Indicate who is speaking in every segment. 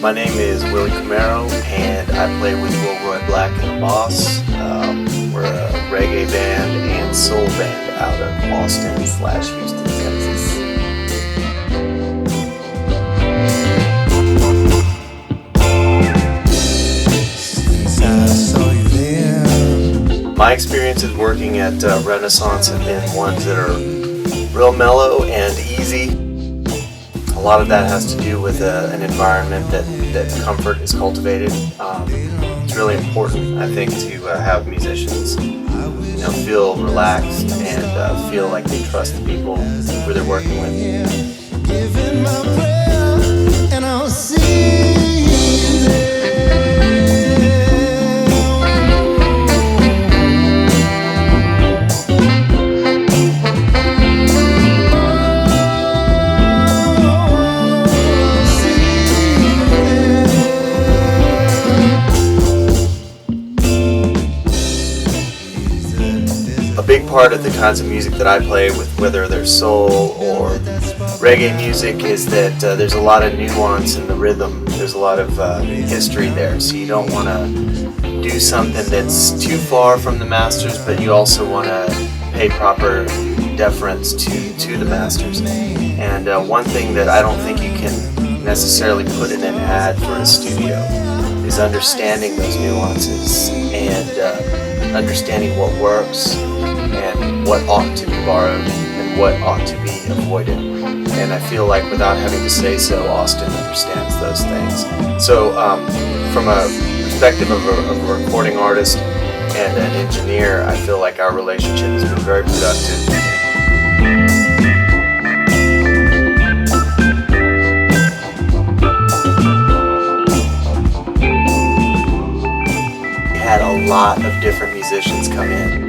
Speaker 1: My name is Willie Camaro, and I play with Wilroy Black and the Boss. We're a reggae band and soul band out of Austin/Houston, Texas. My experiences working at Renaissance have been ones that are real mellow and easy. A lot of that has to do with an environment that comfort is cultivated. It's really important, I think, to have musicians feel relaxed and feel like they trust the people who they're working with. Giving my prayer, and I'll see you there. A big part of the kinds of music that I play with, whether they're soul or reggae music, is that there's a lot of nuance in the rhythm. There's a lot of history there, so you don't want to do something that's too far from the masters, but you also want to pay proper deference to the masters. And one thing that I don't think you can necessarily put in an ad for a studio is understanding those nuances and understanding what works and what ought to be borrowed and what ought to be avoided. And I feel like without having to say so, Austin understands those things. So from a perspective of a recording artist and an engineer, I feel like our relationship has been very productive. Had a lot of different musicians come in.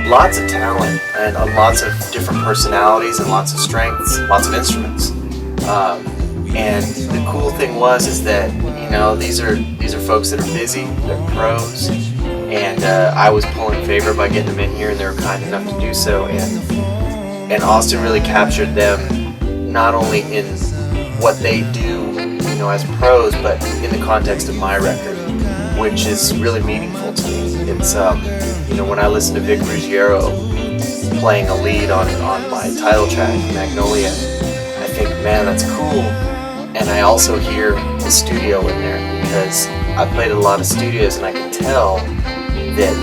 Speaker 1: Lots of talent and lots of different personalities and lots of strengths, lots of instruments. And the cool thing is that these are folks that are busy, they're pros, and I was pulling favor by getting them in here, and they were kind enough to do so. And Austin really captured them not only in what they do, as pros, but in the context of my record, which is really meaningful to me. It's when I listen to Vic Ruggiero playing a lead on my title track, Magnolia, I think, man, that's cool. And I also hear the studio in there, because I played at a lot of studios, and I can tell that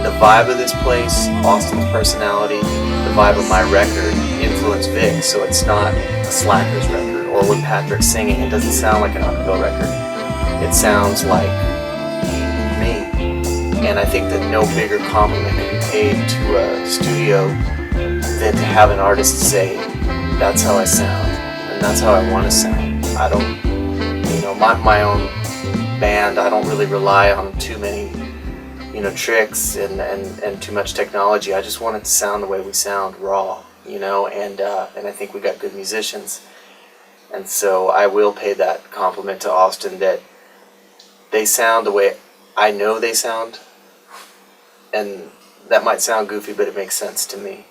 Speaker 1: the vibe of this place, Austin's personality, the vibe of my record influenced Vic, so it's not a Slackers record, or when Patrick's singing, it doesn't sound like an acapella record. It sounds like me. And I think that no bigger compliment can be paid to a studio than to have an artist say, that's how I sound, and that's how I want to sound. I don't, my own band, I don't really rely on too many, tricks and too much technology. I just want it to sound the way we sound, raw, and I think we got good musicians. And so I will pay that compliment to Austin, that they sound the way I know they sound, and that might sound goofy, but it makes sense to me.